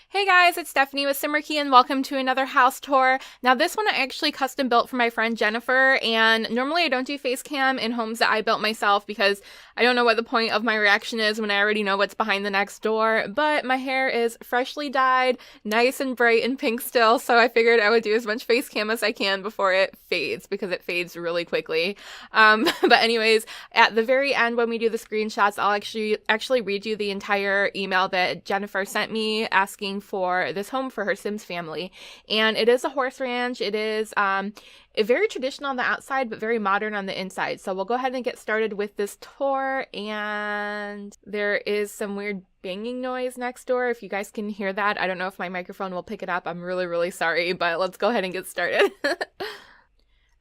Hey guys, it's Stephanie with Simarchy and welcome to another house tour. Now this one I actually custom built for my friend Jennifer, and normally I don't do face cam in homes that I built myself because I don't know what the point of my reaction is when I already know what's behind the next door, but my hair is freshly dyed, nice and bright and pink still, so I figured I would do as much face cam as I can before it fades because it fades really quickly. But anyways, at the very end when we do the screenshots, I'll actually read you the entire email that Jennifer sent me asking for this home for her Sims family. And it is a horse ranch. It is very traditional on the outside, but very modern on the inside. So we'll go ahead and get started with this tour. And there is some weird banging noise next door. If you guys can hear that, I don't know if my microphone will pick it up. I'm really, really sorry, but let's go ahead and get started.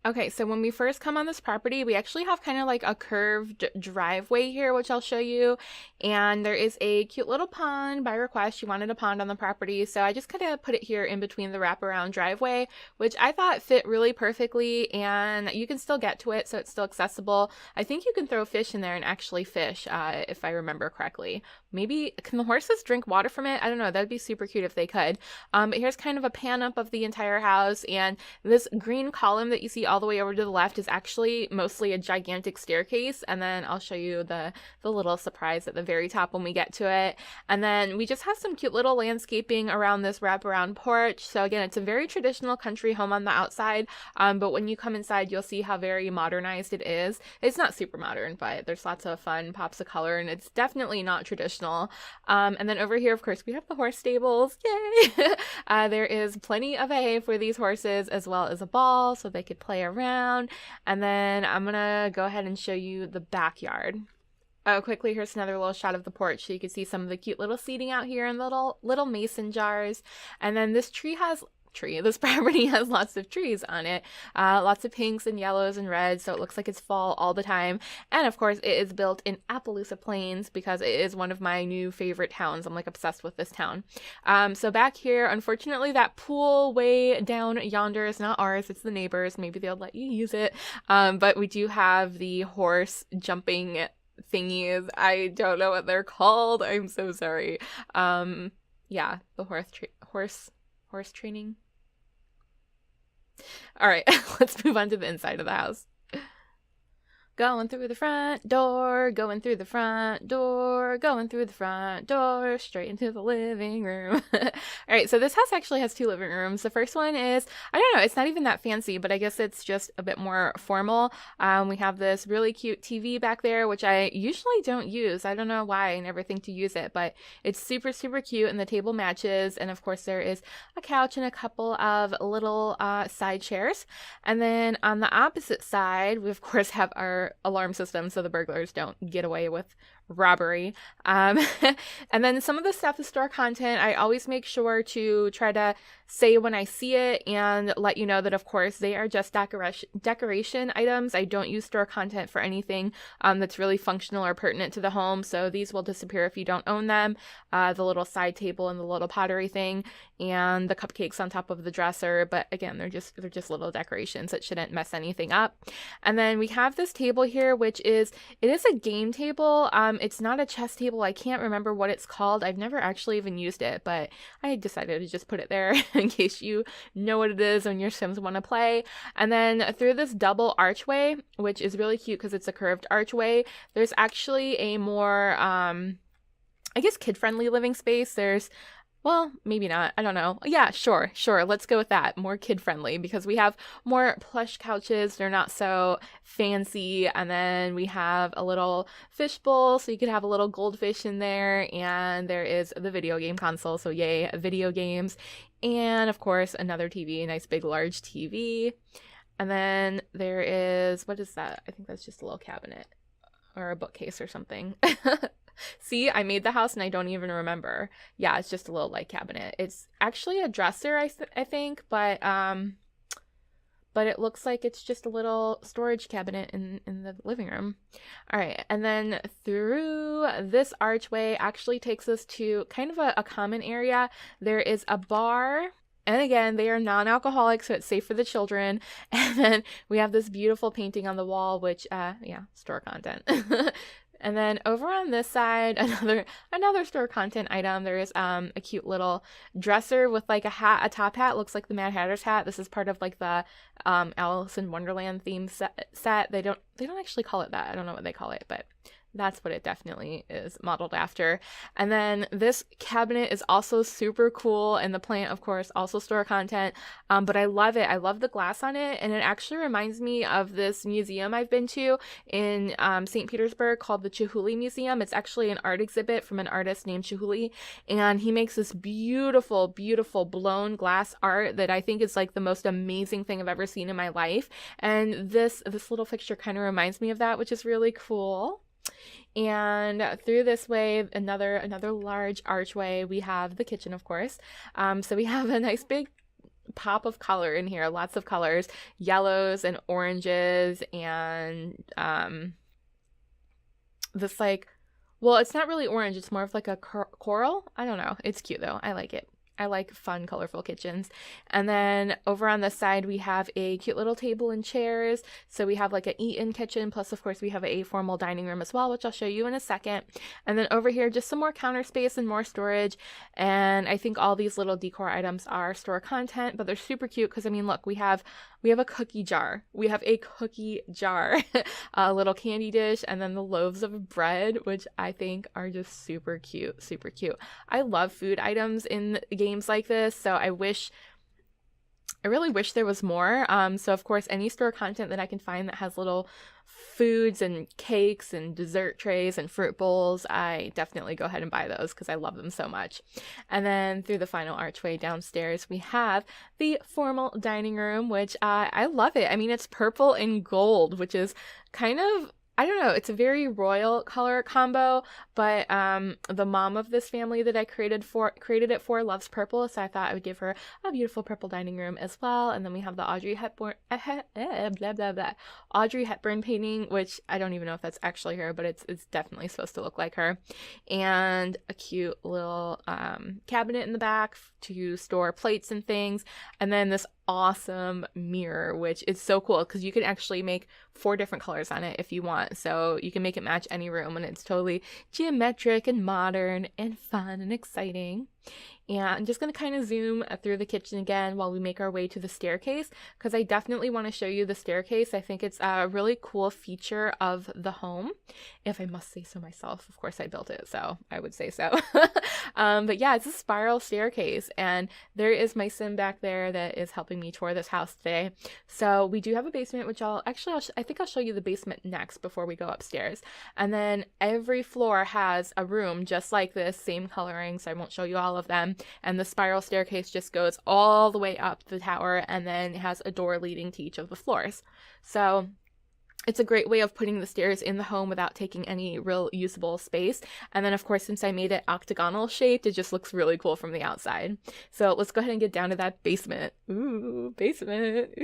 Okay, so when we first come on this property, we actually have kind of like a curved driveway here, which I'll show you. And there is a cute little pond by request. She wanted a pond on the property, so I just kind of put it here in between the wraparound driveway, which I thought fit really perfectly, and you can still get to it, so it's still accessible. I think you can throw fish in there and actually fish, if I remember correctly. Maybe, can the horses drink water from it? I don't know, that'd be super cute if they could. But here's kind of a pan up of the entire house, and this green column that you see all the way over to the left is actually mostly a gigantic staircase, and then I'll show you the little surprise at the very top when we get to it. And then we just have some cute little landscaping around this wraparound porch. So again, it's a very traditional country home on the outside, but when you come inside, you'll see how very modernized it is. It's not super modern, but there's lots of fun pops of color, and it's definitely not traditional. And then over here, of course, we have the horse stables. Yay! There is plenty of hay for these horses, as well as a ball so they could play around. And then I'm gonna go ahead and show you the backyard. Oh, quickly, here's another little shot of the porch so you can see some of the cute little seating out here in little mason jars. And then this this property has lots of trees on it, lots of pinks and yellows and reds, so it looks like it's fall all the time. And of course, it is built in Appaloosa Plains because it is one of my new favorite towns. I'm like obsessed with this town. So back here, unfortunately, that pool way down yonder is not ours, it's the neighbors. Maybe they'll let you use it. But we do have the horse jumping thingies. I don't know what they're called. I'm so sorry. Yeah, the horse training. All right, let's move on to the inside of the house. Going through the front door, going through the front door, going through the front door, straight into the living room. All right, so this house actually has two living rooms. The first one is, I don't know, it's not even that fancy, but I guess it's just a bit more formal. We have this really cute TV back there, which I usually don't use. I don't know why, I never think to use it, but it's super, super cute, and the table matches. And of course, there is a couch and a couple of little side chairs. And then on the opposite side, we of course have our alarm system so the burglars don't get away with robbery. And then some of the stuff is store content. I always make sure to try to say when I see it and let you know that of course they are just decoration items. I don't use store content for anything that's really functional or pertinent to the home, so these will disappear if you don't own them. The little side table and the little pottery thing and the cupcakes on top of the dresser, but again, they're just little decorations that shouldn't mess anything up. And then we have this table here, which is a game table. It's not a chess table. I can't remember what it's called. I've never actually even used it, but I decided to just put it there in case you know what it is and your Sims want to play. And then through this double archway, which is really cute because it's a curved archway, there's actually a more, I guess, kid-friendly living space. Well, maybe not. I don't know. Yeah, sure. Let's go with that. More kid-friendly because we have more plush couches. They're not so fancy. And then we have a little fish bowl, so you could have a little goldfish in there. And there is the video game console, so yay, video games. And of course, another TV, a nice big large TV. And then there is, what is that? I think that's just a little cabinet or a bookcase or something. See, I made the house and I don't even remember. Yeah, it's just a little light cabinet. It's actually a dresser, I think, but it looks like it's just a little storage cabinet in the living room. All right, and then through this archway actually takes us to kind of a common area. There is a bar. And again, they are non-alcoholic, so it's safe for the children. And then we have this beautiful painting on the wall, which, yeah, store content. And then over on this side, another store content item. There is a cute little dresser with like a top hat, looks like the Mad Hatter's hat. This is part of like the Alice in Wonderland theme set. They don't actually call it that. I don't know what they call it, but that's what it definitely is modeled after. And then this cabinet is also super cool, and the plant, of course, also store content. But I love it. I love the glass on it, and it actually reminds me of this museum I've been to in St. Petersburg called the Chihuly Museum. It's actually an art exhibit from an artist named Chihuly, and he makes this beautiful, beautiful blown glass art that I think is like the most amazing thing I've ever seen in my life. And this little fixture kind of reminds me of that, which is really cool. And through this way, another large archway, we have the kitchen, of course. So we have a nice big pop of color in here, lots of colors, yellows and oranges, and this like, well, it's not really orange, it's more of like a coral. I don't know. It's cute though. I like it. I like fun, colorful kitchens. And then over on this side, we have a cute little table and chairs. So we have like an eat-in kitchen, plus of course we have a formal dining room as well, which I'll show you in a second. And then over here, just some more counter space and more storage. And I think all these little decor items are store content, but they're super cute because, I mean, look, we have a cookie jar. We have a cookie jar, a little candy dish, and then the loaves of bread, which I think are just super cute, super cute. I love food items in games like this, so I really wish there was more. So of course, any store content that I can find that has little foods and cakes and dessert trays and fruit bowls, I definitely go ahead and buy those because I love them so much. And then through the final archway downstairs, we have the formal dining room, which I love it. I mean, it's purple and gold, which is kind of, I don't know, it's a very royal color combo, but the mom of this family that I created it for loves purple, so I thought I would give her a beautiful purple dining room as well. And then we have the Audrey Hepburn painting, which I don't even know if that's actually her, but it's definitely supposed to look like her. And a cute little cabinet in the back to store plates and things. And then this awesome mirror, which is so cool because you can actually make 4 different colors on it if you want, so you can make it match any room, and it's totally geometric and modern and fun and exciting. And I'm just going to kind of zoom through the kitchen again while we make our way to the staircase, because I definitely want to show you the staircase. I think it's a really cool feature of the home, if I must say so myself. Of course I built it, so I would say so. But yeah, it's a spiral staircase, and there is my sim back there that is helping me tour this house today. So we do have a basement, which I think I'll show you the basement next before we go upstairs. And then every floor has a room just like this, same coloring, so I won't show you all of them. And the spiral staircase just goes all the way up the tower, and then it has a door leading to each of the floors. So it's a great way of putting the stairs in the home without taking any real usable space. And then, of course, since I made it octagonal shaped, it just looks really cool from the outside. So let's go ahead and get down to that basement. Ooh, basement.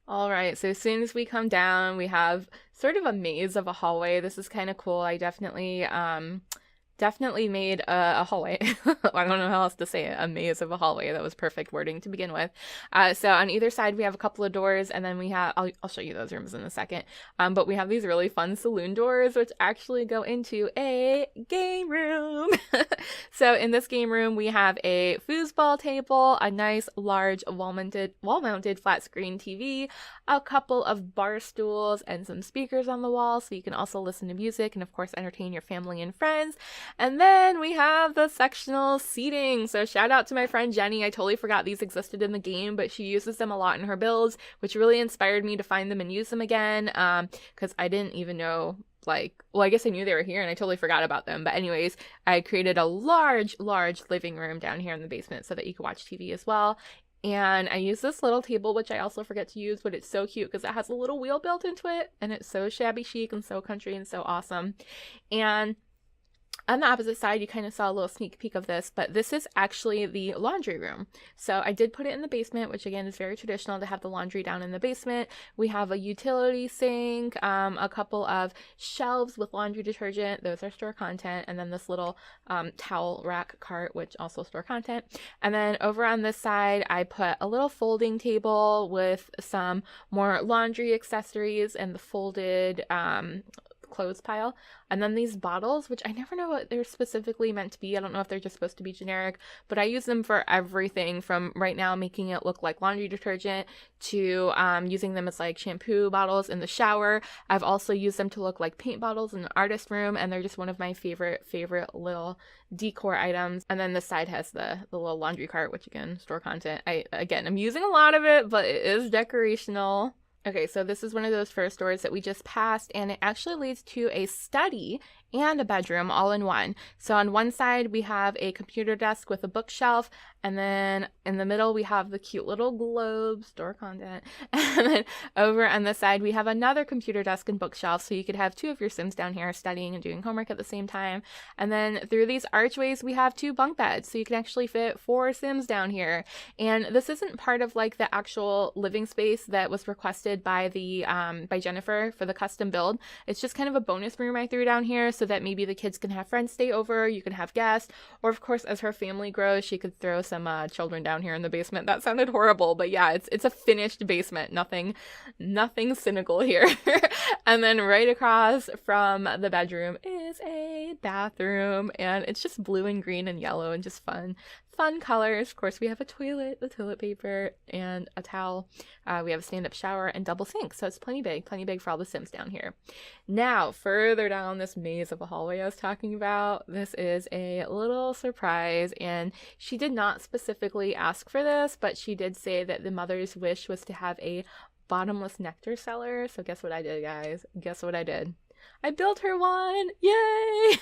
All right, so as soon as we come down, we have sort of a maze of a hallway. This is kind of cool. I definitely made a hallway. I don't know how else to say it. A maze of a hallway. That was perfect wording to begin with. So on either side, we have a couple of doors, and then we have, I'll show you those rooms in a second. But we have these really fun saloon doors, which actually go into a game room. So in this game room, we have a foosball table, a nice large wall-mounted flat screen TV, a couple of bar stools, and some speakers on the wall, so you can also listen to music and of course entertain your family and friends. And then we have the sectional seating. So shout out to my friend Jenny. I totally forgot these existed in the game, but she uses them a lot in her builds, which really inspired me to find them and use them again, because I didn't even know, like, well, I guess I knew they were here and I totally forgot about them. But anyways, I created a large living room down here in the basement so that you could watch TV as well. And I use this little table, which I also forget to use, but it's so cute because it has a little wheel built into it, and it's so shabby chic and so country and so awesome. And on the opposite side, you kind of saw a little sneak peek of this, but this is actually the laundry room. So I did put it in the basement, which again is very traditional to have the laundry down in the basement. We have a utility sink, a couple of shelves with laundry detergent. Those are store content. And then this little towel rack cart, which also store content. And then over on this side, I put a little folding table with some more laundry accessories and the folded clothes pile. And then these bottles, which I never know what they're specifically meant to be. I don't know if they're just supposed to be generic, but I use them for everything from right now making it look like laundry detergent to using them as like shampoo bottles in the shower. I've also used them to look like paint bottles in the artist room, and they're just one of my favorite little decor items. And then the side has the little laundry cart, which again, store content. I'm using a lot of it, but it is decorational. Okay, so this is one of those first doors that we just passed, and it actually leads to a study and a bedroom all in one. So on one side we have a computer desk with a bookshelf, and then in the middle we have the cute little globe, store content, and then over on the side we have another computer desk and bookshelf, so you could have two of your Sims down here studying and doing homework at the same time. And then through these archways we have two bunk beds, so you can actually fit 4 Sims down here. And this isn't part of like the actual living space that was requested by the by Jennifer for the custom build. It's just kind of a bonus room I threw down here so that maybe the kids can have friends stay over, you can have guests, or of course as her family grows she could throw some children down here in the basement. That sounded horrible, but yeah, it's a finished basement, nothing cynical here. And then right across from the bedroom is a bathroom, and it's just blue and green and yellow and just fun colors. Of course, we have a toilet, the toilet paper, and a towel. We have a stand-up shower and double sink, so it's plenty big for all the Sims down here. Now, further down this maze of a hallway I was talking about, this is a little surprise, and she did not specifically ask for this, but she did say that the mother's wish was to have a bottomless nectar cellar. So guess what I did, guys? Guess what I did? I built her one! Yay!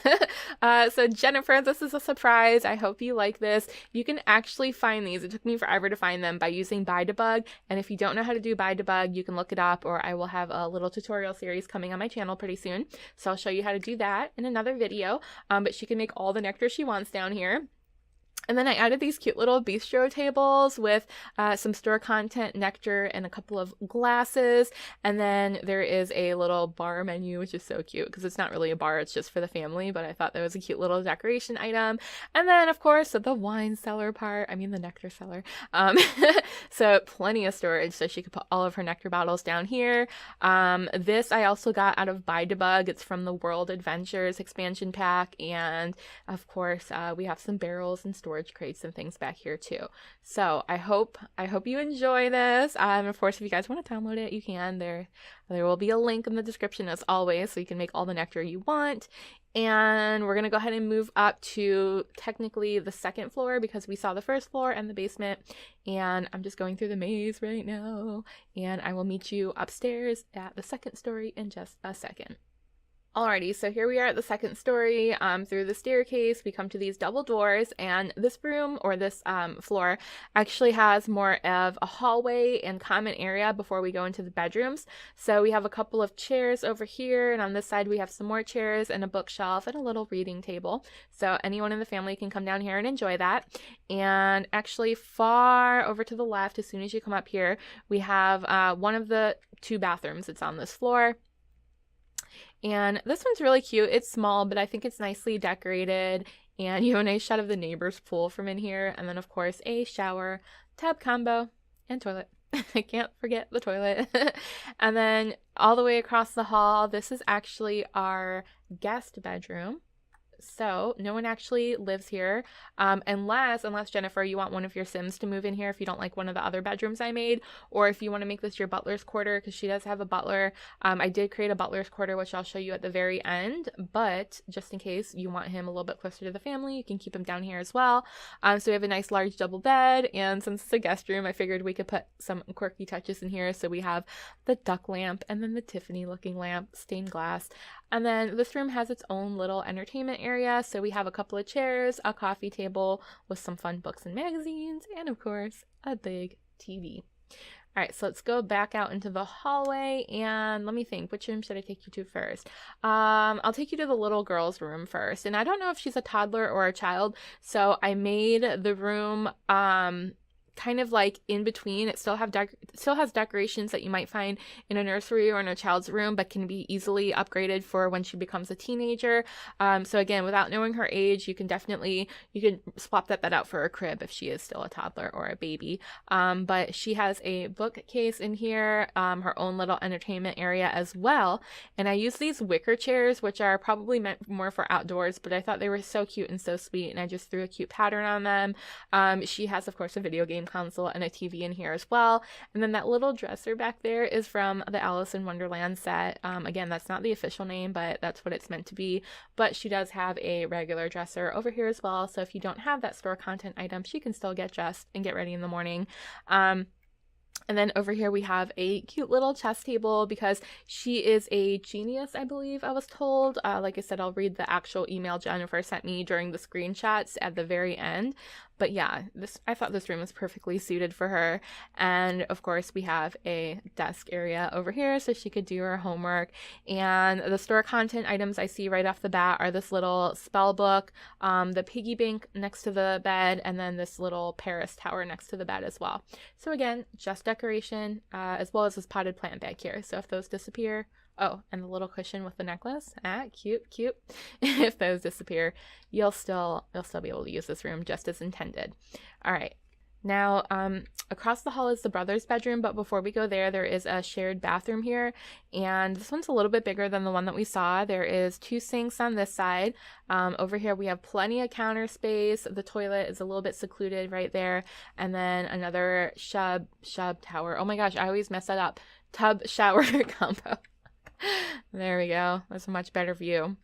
So Jennifer, this is a surprise. I hope you like this. You can actually find these. It took me forever to find them by using BuyDebug. And if you don't know how to do BuyDebug, you can look it up, or I will have a little tutorial series coming on my channel pretty soon. So I'll show you how to do that in another video. But she can make all the nectar she wants down here. And then I added these cute little bistro tables with some store content, nectar, and a couple of glasses. And then there is a little bar menu, which is so cute because it's not really a bar, it's just for the family, but I thought that was a cute little decoration item. And then, of course, the wine cellar part, the nectar cellar. So plenty of storage, so she could put all of her nectar bottles down here. This I also got out of BuyDebug. It's from the World Adventures expansion pack. And, of course, we have some barrels and storage crates and things back here too. So I hope you enjoy this. Of course, if you guys want to download it, you can. There will be a link in the description as always, so you can make all the nectar you want. And we're gonna go ahead and move up to technically the second floor because we saw the first floor and the basement. And I'm just going through the maze right now, and I will meet you upstairs at the second story in just a second. Alrighty, so here we are at the second story. Through the staircase, we come to these double doors, and this room, or this floor, actually has more of a hallway and common area before we go into the bedrooms. So we have a couple of chairs over here, and on this side we have some more chairs and a bookshelf and a little reading table. So anyone in the family can come down here and enjoy that. And actually far over to the left, as soon as you come up here, we have one of the 2 bathrooms that's on this floor. And this one's really cute. It's small, but I think it's nicely decorated. And you have a nice shot of the neighbor's pool from in here. And then, of course, a shower, tub combo, and toilet. I can't forget the toilet. And then all the way across the hall, this is actually our guest bedroom. So no one actually lives here, unless Jennifer, you want one of your Sims to move in here if you don't like one of the other bedrooms I made, or if you want to make this your butler's quarter, because she does have a butler. I did create a butler's quarter, which I'll show you at the very end, but just in case you want him a little bit closer to the family, you can keep him down here as well. So we have a nice large double bed, and since it's a guest room, I figured we could put some quirky touches in here. So we have the duck lamp, and then the Tiffany looking lamp, stained glass. And then this room has its own little entertainment area. So we have a couple of chairs, a coffee table with some fun books and magazines, and of course, a big TV. All right, so let's go back out into the hallway, and let me think, which room should I take you to first? I'll take you to the little girl's room first. And I don't know if she's a toddler or a child, so I made the room kind of like in between. It still has decorations that you might find in a nursery or in a child's room, but can be easily upgraded for when she becomes a teenager. So again, without knowing her age, you can swap that bed out for a crib if she is still a toddler or a baby. But she has a bookcase in here, her own little entertainment area as well. And I use these wicker chairs, which are probably meant more for outdoors, but I thought they were so cute and so sweet, and I just threw a cute pattern on them. She has, of course, a video game console and a TV in here as well. And then that little dresser back there is from the Alice in Wonderland set. Again, that's not the official name, but that's what it's meant to be. But she does have a regular dresser over here as well. So if you don't have that store content item, she can still get dressed and get ready in the morning. And then over here we have a cute little chess table because she is a genius, I believe I was told. Like I said, I'll read the actual email Jennifer sent me during the screenshots at the very end. But yeah, I thought this room was perfectly suited for her. And of course we have a desk area over here so she could do her homework. And the store content items I see right off the bat are this little spell book, the piggy bank next to the bed, and then this little Paris tower next to the bed as well. So again, just decoration, as well as this potted plant back here. So if those disappear, oh, and the little cushion with the necklace. Cute, cute. If those disappear, you'll still be able to use this room just as intended. All right. Now, across the hall is the brother's bedroom, but before we go there, there is a shared bathroom here, and this one's a little bit bigger than the one that we saw. There is 2 sinks on this side. Over here we have plenty of counter space. The toilet is a little bit secluded right there, and then another shub tower. Oh my gosh, I always mess that up. Tub shower combo. There we go. That's a much better view.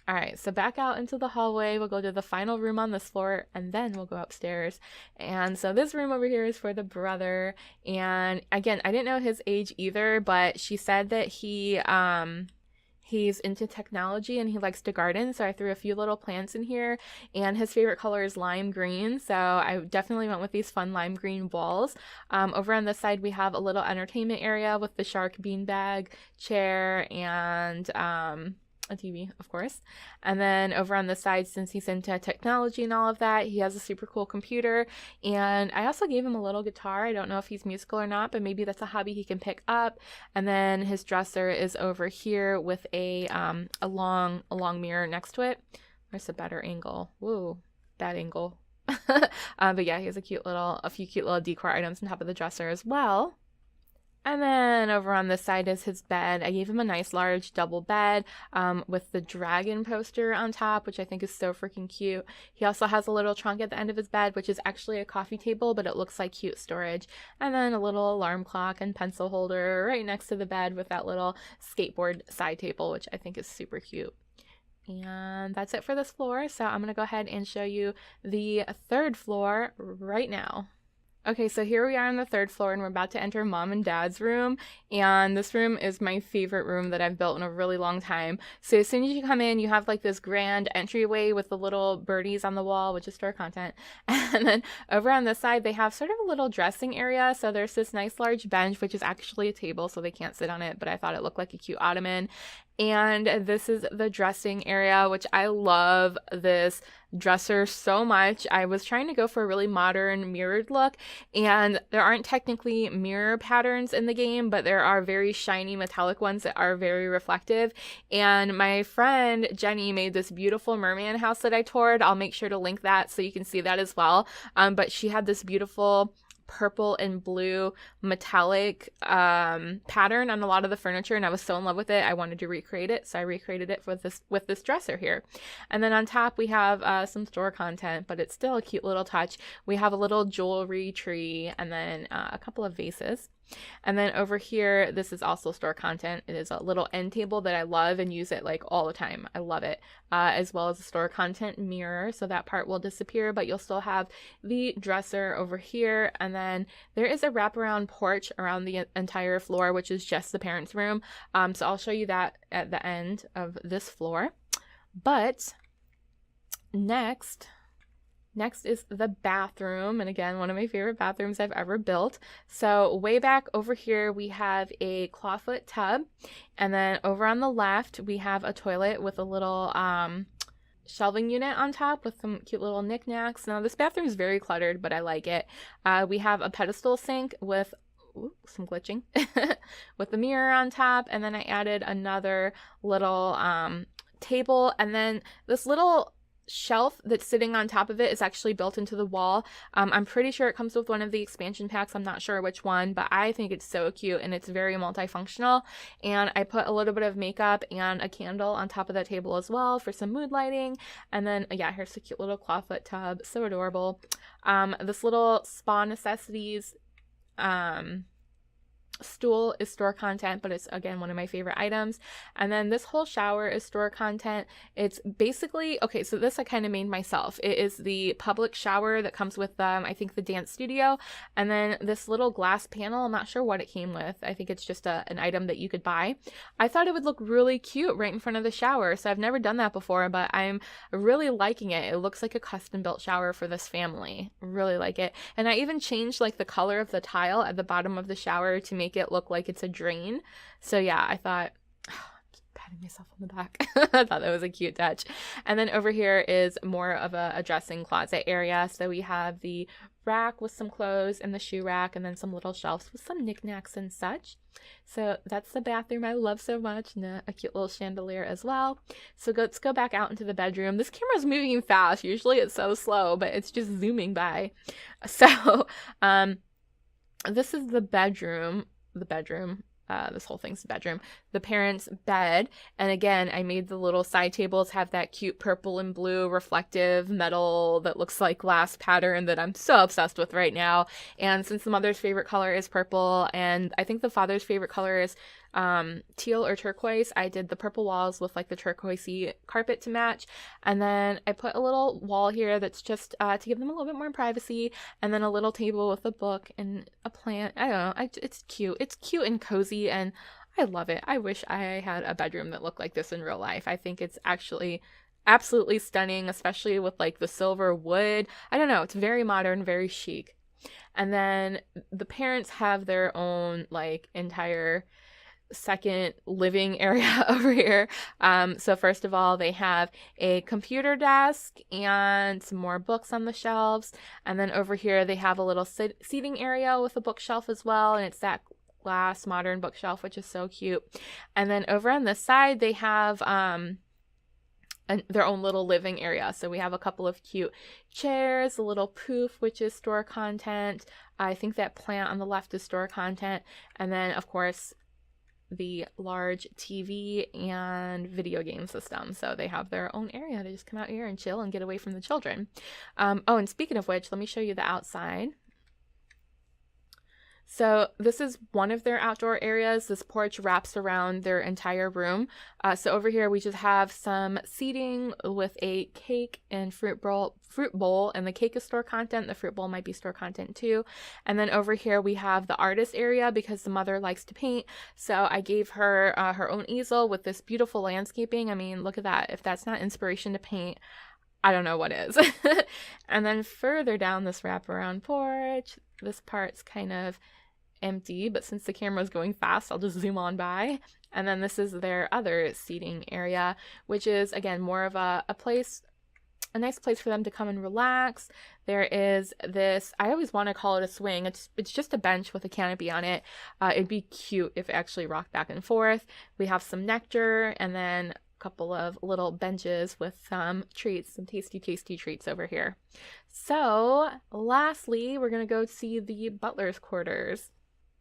All right, so back out into the hallway. We'll go to the final room on this floor, and then we'll go upstairs. And so this room over here is for the brother. And again, I didn't know his age either, but she said that he's into technology and he likes to garden, so I threw a few little plants in here, and his favorite color is lime green, so I definitely went with these fun lime green walls. Over on this side we have a little entertainment area with the shark beanbag chair and a TV, of course. And then over on the side, since he's into technology and all of that, he has a super cool computer. And I also gave him a little guitar. I don't know if he's musical or not, but maybe that's a hobby he can pick up. And then his dresser is over here with a long mirror next to it. Where's a better angle? Whoa, bad angle. But yeah, he has a few cute little decor items on top of the dresser as well. And then over on this side is his bed. I gave him a nice large double bed with the dragon poster on top, which I think is so freaking cute. He also has a little trunk at the end of his bed, which is actually a coffee table, but it looks like cute storage. And then a little alarm clock and pencil holder right next to the bed with that little skateboard side table, which I think is super cute. And that's it for this floor. So I'm going to go ahead and show you the 3rd floor right now. Okay, so here we are on the 3rd floor, and we're about to enter Mom and Dad's room, and this room is my favorite room that I've built in a really long time. So as soon as you come in, you have like this grand entryway with the little birdies on the wall, which is store content, and then over on this side, they have sort of a little dressing area. So there's this nice large bench, which is actually a table, so they can't sit on it, but I thought it looked like a cute ottoman. And this is the dressing area, which I love this dresser so much. I was trying to go for a really modern mirrored look, and there aren't technically mirror patterns in the game, but there are very shiny metallic ones that are very reflective. And my friend Jenny made this beautiful merman house that I toured. I'll make sure to link that so you can see that as well. But she had this beautiful purple and blue metallic pattern on a lot of the furniture, and I was so in love with it I wanted to recreate it, so I recreated it with this dresser here. And then on top we have some store content, but it's still a cute little touch. We have a little jewelry tree and then a couple of vases. And then over here, this is also store content. It is a little end table that I love and use it like all the time. I love it. As well as a store content mirror. So that part will disappear, but you'll still have the dresser over here. And then there is a wraparound porch around the entire floor, which is just the parents' room. So I'll show you that at the end of this floor. But next is the bathroom, and again, one of my favorite bathrooms I've ever built. So way back over here, we have a clawfoot tub, and then over on the left, we have a toilet with a little shelving unit on top with some cute little knickknacks. Now this bathroom is very cluttered, but I like it. We have a pedestal sink with some glitching with the mirror on top, and then I added another little table, and then this little shelf that's sitting on top of it is actually built into the wall. I'm pretty sure it comes with one of the expansion packs. I'm not sure which one, but I think it's so cute and it's very multifunctional. And I put a little bit of makeup and a candle on top of that table as well for some mood lighting. And then yeah, here's a cute little clawfoot tub, so adorable. This little spa necessities stool is store content, but it's again one of my favorite items. And then this whole shower is store content. It's basically, okay, so this I kind of made myself. It is the public shower that comes with I think the dance studio, and then this little glass panel. I'm not sure what it came with. I think it's just an item that you could buy. I thought it would look really cute right in front of the shower, so I've never done that before, but I'm really liking it. It looks like a custom built shower for this family. Really like it. And I even changed like the color of the tile at the bottom of the shower to make it look like it's a drain. So yeah, I thought, patting myself on the back. I thought that was a cute touch. And then over here is more of a dressing closet area. So we have the rack with some clothes and the shoe rack, and then some little shelves with some knickknacks and such. So that's the bathroom I love so much, and a cute little chandelier as well. So let's go back out into the bedroom. This camera's moving fast. Usually it's so slow, but it's just zooming by. So this is the bedroom. This whole thing's the bedroom. The parents' bed. And again, I made the little side tables have that cute purple and blue reflective metal that looks like glass pattern that I'm so obsessed with right now. And since the mother's favorite color is purple, and I think the father's favorite color is teal or turquoise, I did the purple walls with like the turquoisey carpet to match. And then I put a little wall here that's just to give them a little bit more privacy, and then a little table with a book and a plant. I don't know, it's cute. It's cute and cozy, and I love it. I wish I had a bedroom that looked like this in real life. I think it's actually absolutely stunning, especially with like the silver wood. I don't know, it's very modern, very chic. And then the parents have their own like entire second living area over here. So first of all, they have a computer desk and some more books on the shelves. And then over here, they have a little seating area with a bookshelf as well. And it's that glass modern bookshelf, which is so cute. And then over on this side, they have their own little living area. So we have a couple of cute chairs, a little poof, which is store content. I think that plant on the left is store content. And then, of course, the large TV and video game system. So they have their own area to just come out here and chill and get away from the children. Oh, and speaking of which, let me show you the outside. So this is one of their outdoor areas. This porch wraps around their entire room. So over here we just have some seating with a cake and fruit bowl, and the cake is store content. The fruit bowl might be store content too. And then over here we have the artist area because the mother likes to paint. So I gave her her own easel with this beautiful landscaping. I mean, look at that. If that's not inspiration to paint, I don't know what is. And then further down this wraparound porch, this part's kind of empty, but since the camera is going fast, I'll just zoom on by. And then this is their other seating area, which is again more of a nice place for them to come and relax. There is this, I always want to call it a swing. It's just a bench with a canopy on it. It'd be cute if it actually rocked back and forth. We have some nectar, and then couple of little benches with some treats, some tasty treats over here. So lastly, we're gonna go see the butler's quarters.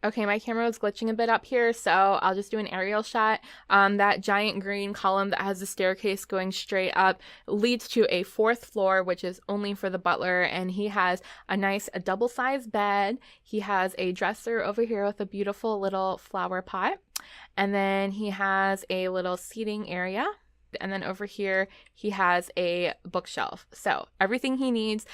Okay, my camera was glitching a bit up here, so I'll just do an aerial shot. That giant green column that has the staircase going straight up leads to a fourth floor, which is only for the butler, and he has a nice double-sized bed. He has a dresser over here with a beautiful little flower pot, and then he has a little seating area. And then over here, he has a bookshelf. So everything he needs.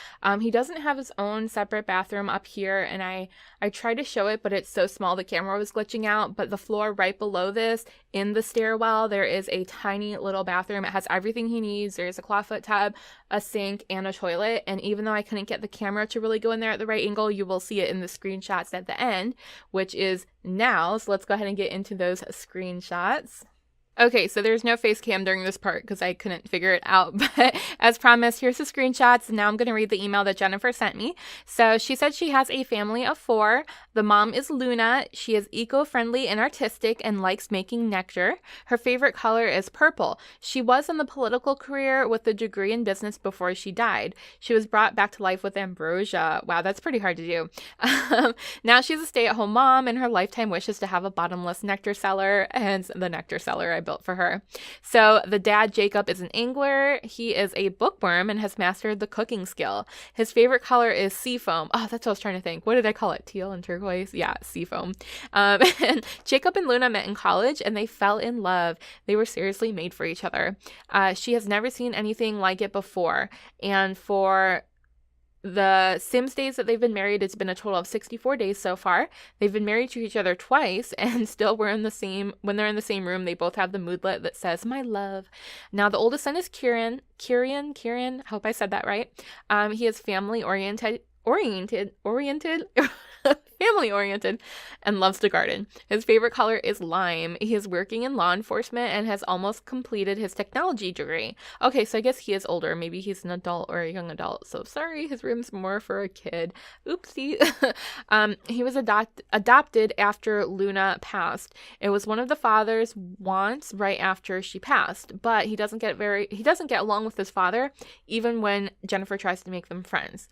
He doesn't have his own separate bathroom up here. And I tried to show it, but it's so small the camera was glitching out. But the floor right below this, in the stairwell, there is a tiny little bathroom. It has everything he needs. There's a clawfoot tub, a sink, and a toilet. And even though I couldn't get the camera to really go in there at the right angle, you will see it in the screenshots at the end, which is now. So let's go ahead and get into those screenshots. Okay, so there's no face cam during this part because I couldn't figure it out. But as promised, here's the screenshots. Now I'm going to read the email that Jennifer sent me. So she said she has a family of 4. The mom is Luna. She is eco-friendly and artistic and likes making nectar. Her favorite color is purple. She was in the political career with a degree in business before she died. She was brought back to life with ambrosia. Wow, that's pretty hard to do. Now she's a stay-at-home mom, and her lifetime wish is to have a bottomless nectar cellar, and the nectar cellar I built for her. So the dad, Jacob, is an angler. He is a bookworm and has mastered the cooking skill. His favorite color is seafoam. Oh, that's what I was trying to think. What did I call it? Teal and turquoise? Yeah, seafoam. And Jacob and Luna met in college and they fell in love. They were seriously made for each other. She has never seen anything like it before. And for the Sims days that they've been married, it's been a total of 64 days so far. They've been married to each other twice, and still when they're in the same room, they both have the moodlet that says, "My love." Now, the oldest son is Kieran, I hope I said that right. He is family oriented, family oriented, and loves to garden. His favorite color is lime. He is working in law enforcement and has almost completed his technology degree. Okay, so I guess he is older. Maybe he's an adult or a young adult. So sorry, his room's more for a kid. Oopsie. He was adopted after Luna passed. It was one of the father's wants right after she passed, but he doesn't get along with his father, even when Jennifer tries to make them friends.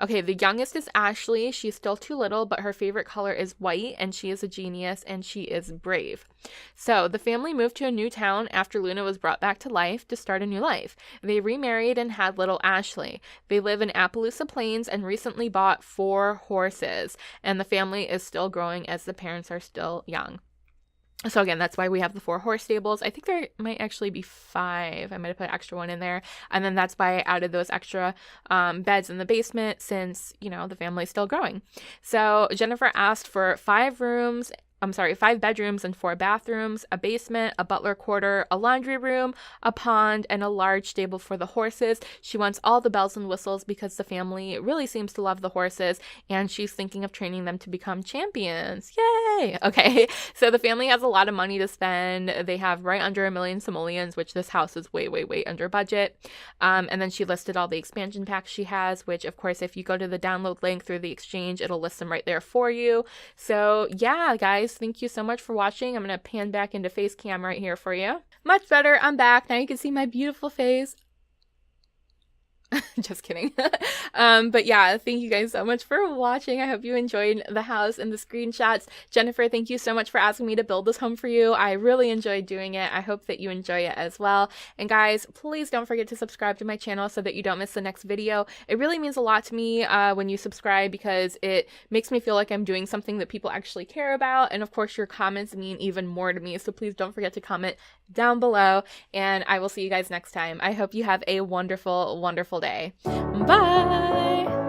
Okay, the youngest is Ashley. She's still too little, but her favorite color is white, and she is a genius, and she is brave. So the family moved to a new town after Luna was brought back to life to start a new life. They remarried and had little Ashley. They live in Appaloosa Plains and recently bought 4 horses, and the family is still growing as the parents are still young. So again, that's why we have the 4 horse stables. I think there might actually be 5. I might have put an extra one in there. And then that's why I added those extra beds in the basement since, the family's still growing. So Jennifer asked for 5 bedrooms and 4 bathrooms, a basement, a butler quarter, a laundry room, a pond, and a large stable for the horses. She wants all the bells and whistles because the family really seems to love the horses, and she's thinking of training them to become champions. Yay! Okay, so the family has a lot of money to spend. They have right under $1 million simoleons, which this house is way, way, way under budget. And then she listed all the expansion packs she has, which, of course, if you go to the download link through the exchange, it'll list them right there for you. So yeah, guys, thank you so much for watching. I'm going to pan back into face cam right here for you. Much better. I'm back. Now you can see my beautiful face. Just kidding. But yeah, thank you guys so much for watching. I hope you enjoyed the house and the screenshots. Jennifer, thank you so much for asking me to build this home for you. I really enjoyed doing it. I hope that you enjoy it as well. And guys, please don't forget to subscribe to my channel so that you don't miss the next video. It really means a lot to me when you subscribe because it makes me feel like I'm doing something that people actually care about. And of course, your comments mean even more to me. So please don't forget to comment down below. And I will see you guys next time. I hope you have a wonderful, wonderful day. Bye!